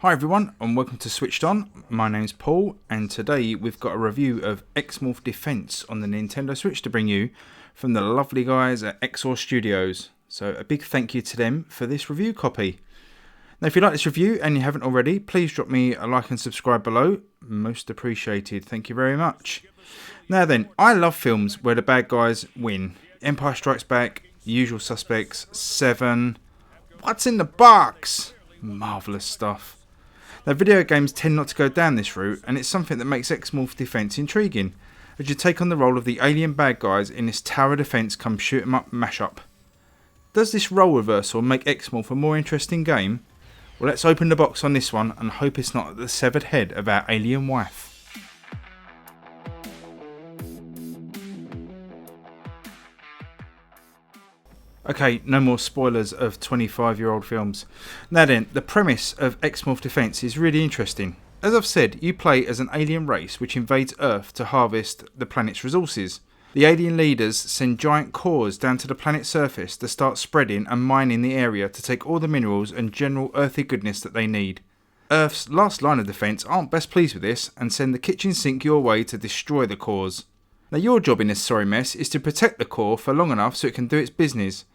Hi everyone and welcome to Switched On. My name's Paul and today we've got a review of X-Morph Defense on the Nintendo Switch to bring you from the lovely guys at X-Morph Studios. So a big thank you to them for this review copy. Now if you like this review and you haven't already, please drop me a like and subscribe below. Most appreciated. Thank you very much. Now then, I love films where the bad guys win. Empire Strikes Back, Usual Suspects, Seven. What's in the box? Marvellous stuff. Now video games tend not to go down this route, and it's something that makes X-Morph Defense intriguing, as you take on the role of the alien bad guys in this tower defense come shoot 'em up mashup. Does this role reversal make X-Morph a more interesting game? Well, let's open the box on this one and hope it's not the severed head of our alien wife. Okay, no more spoilers of 25-year-old films. Now then, the premise of X-Morph Defense is really interesting. As I've said, you play as an alien race which invades Earth to harvest the planet's resources. The alien leaders send giant cores down to the planet's surface to start spreading and mining the area to take all the minerals and general earthy goodness that they need. Earth's last line of defense aren't best pleased with this and send the kitchen sink your way to destroy the cores. Now your job in this sorry mess is to protect the core for long enough so it can do its business.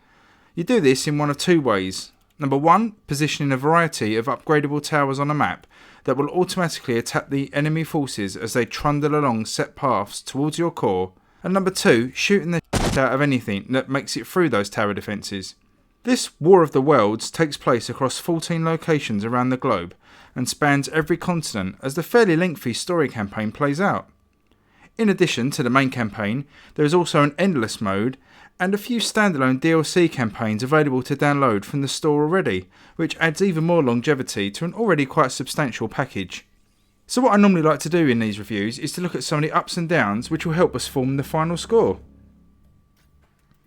You do this in one of two ways. Number one, positioning a variety of upgradable towers on a map that will automatically attack the enemy forces as they trundle along set paths towards your core. And number two, shooting the shit out of anything that makes it through those tower defences. This War of the Worlds takes place across 14 locations around the globe and spans every continent as the fairly lengthy story campaign plays out. In addition to the main campaign, there is also an endless mode and a few standalone DLC campaigns available to download from the store already, which adds even more longevity to an already quite substantial package. So what I normally like to do in these reviews is to look at some of the ups and downs which will help us form the final score.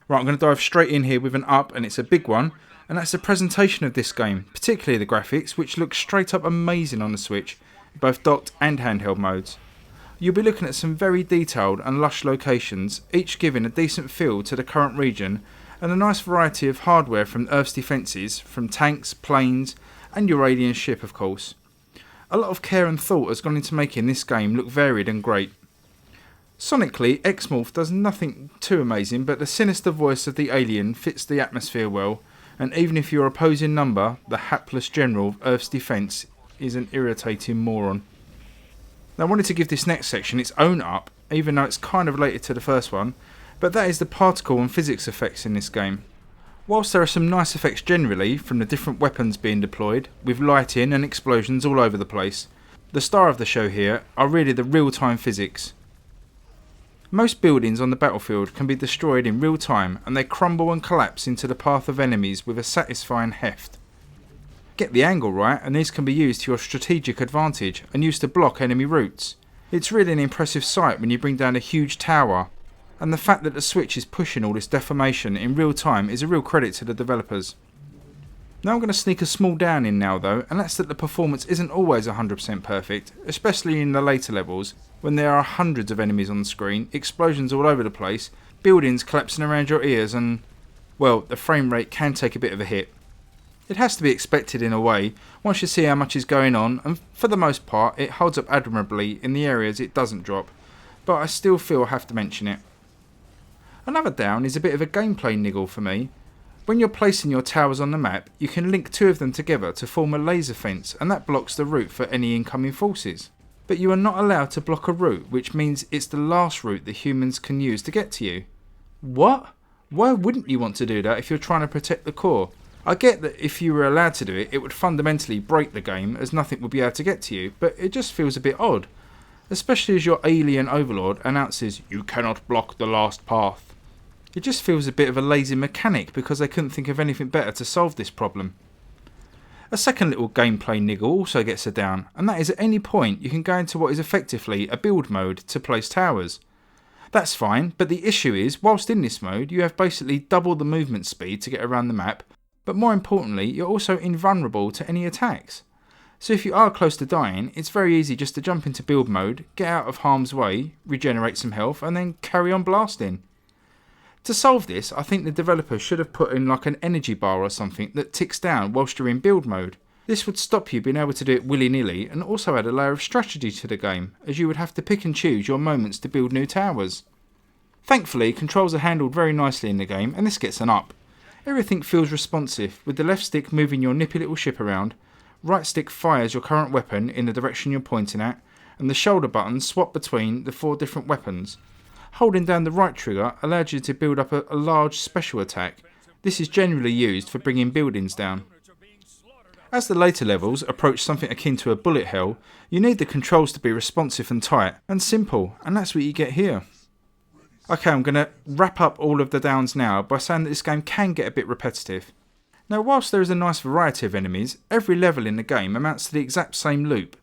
Right, I'm going to dive straight in here with an up, and it's a big one, and that's the presentation of this game, particularly the graphics, which look straight up amazing on the Switch, both docked and handheld modes. You'll be looking at some very detailed and lush locations, each giving a decent feel to the current region, and a nice variety of hardware from Earth's defences, from tanks, planes, and your alien ship of course. A lot of care and thought has gone into making this game look varied and great. Sonically, X-Morph does nothing too amazing, but the sinister voice of the alien fits the atmosphere well, and even if your opposing number, the hapless general of Earth's defence, is an irritating moron. Now I wanted to give this next section its own up, even though it's kind of related to the first one, but that is the particle and physics effects in this game. Whilst there are some nice effects generally from the different weapons being deployed, with lighting and explosions all over the place, the star of the show here are really the real-time physics. Most buildings on the battlefield can be destroyed in real time and they crumble and collapse into the path of enemies with a satisfying heft. Get the angle right and these can be used to your strategic advantage and used to block enemy routes. It's really an impressive sight when you bring down a huge tower, and the fact that the Switch is pushing all this deformation in real time is a real credit to the developers. Now I'm going to sneak a small down in now though, and that's that the performance isn't always 100% perfect, especially in the later levels when there are hundreds of enemies on the screen, explosions all over the place, buildings collapsing around your ears, and well, the frame rate can take a bit of a hit. It has to be expected in a way, once you see how much is going on, and for the most part it holds up admirably in the areas it doesn't drop, but I still feel I have to mention it. Another down is a bit of a gameplay niggle for me. When you're placing your towers on the map, you can link two of them together to form a laser fence, and that blocks the route for any incoming forces. But you are not allowed to block a route, which means it's the last route the humans can use to get to you. What? Why wouldn't you want to do that if you're trying to protect the core? I get that if you were allowed to do it, it would fundamentally break the game as nothing would be able to get to you, but it just feels a bit odd. Especially as your alien overlord announces, "You cannot block the last path." It just feels a bit of a lazy mechanic because they couldn't think of anything better to solve this problem. A second little gameplay niggle also gets a down, and that is at any point you can go into what is effectively a build mode to place towers. That's fine, but the issue is, whilst in this mode you have basically double the movement speed to get around the map, but more importantly you're also invulnerable to any attacks. So if you are close to dying, it's very easy just to jump into build mode, get out of harm's way, regenerate some health, and then carry on blasting. To solve this, I think the developers should have put in like an energy bar or something that ticks down whilst you're in build mode. This would stop you being able to do it willy-nilly and also add a layer of strategy to the game, as you would have to pick and choose your moments to build new towers. Thankfully, controls are handled very nicely in the game, and this gets an up. Everything feels responsive, with the left stick moving your nippy little ship around, right stick fires your current weapon in the direction you're pointing at, and the shoulder buttons swap between the 4 different weapons. Holding down the right trigger allows you to build up a large special attack. This is generally used for bringing buildings down. As the later levels approach something akin to a bullet hell, you need the controls to be responsive and tight and simple, and that's what you get here. Okay, I'm going to wrap up all of the downs now by saying that this game can get a bit repetitive. Now, whilst there is a nice variety of enemies, every level in the game amounts to the exact same loop.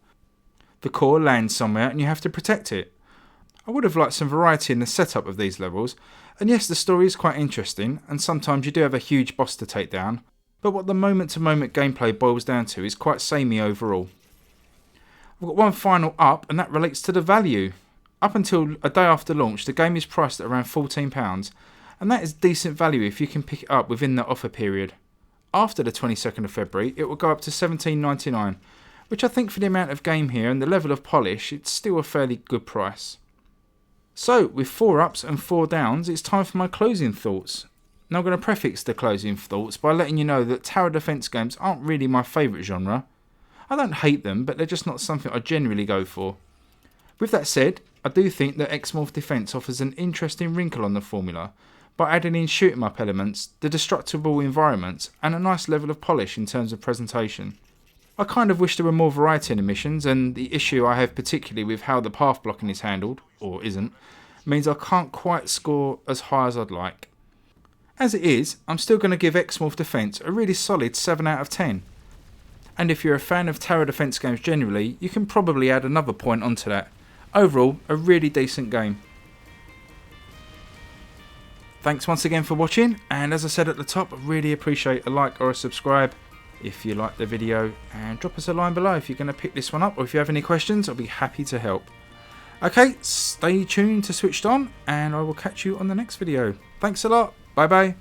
The core lands somewhere and you have to protect it. I would have liked some variety in the setup of these levels, and yes, the story is quite interesting, and sometimes you do have a huge boss to take down, but what the moment-to-moment gameplay boils down to is quite samey overall. I've got one final up, and that relates to the value. Up until a day after launch, the game is priced at around £14, and that is decent value if you can pick it up within the offer period. After the 22nd of February, it will go up to £17.99, which I think for the amount of game here and the level of polish, it's still a fairly good price. So, with 4 ups and 4 downs, it's time for my closing thoughts. Now I'm going to prefix the closing thoughts by letting you know that tower defence games aren't really my favourite genre. I don't hate them, but they're just not something I generally go for. With that said, I do think that X-Morph Defense offers an interesting wrinkle on the formula by adding in shoot 'em up elements, the destructible environments, and a nice level of polish in terms of presentation. I kind of wish there were more variety in the missions, and the issue I have particularly with how the path blocking is handled, or isn't, means I can't quite score as high as I'd like. As it is, I'm still going to give X-Morph Defense a really solid 7 out of 10. And if you're a fan of tower defence games generally, you can probably add another point onto that. Overall, a really decent game. Thanks once again for watching, and as I said at the top, I really appreciate a like or a subscribe if you like the video, and drop us a line below if you're going to pick this one up, or if you have any questions, I'll be happy to help. Okay, stay tuned to Switched On, and I will catch you on the next video. Thanks a lot, bye bye.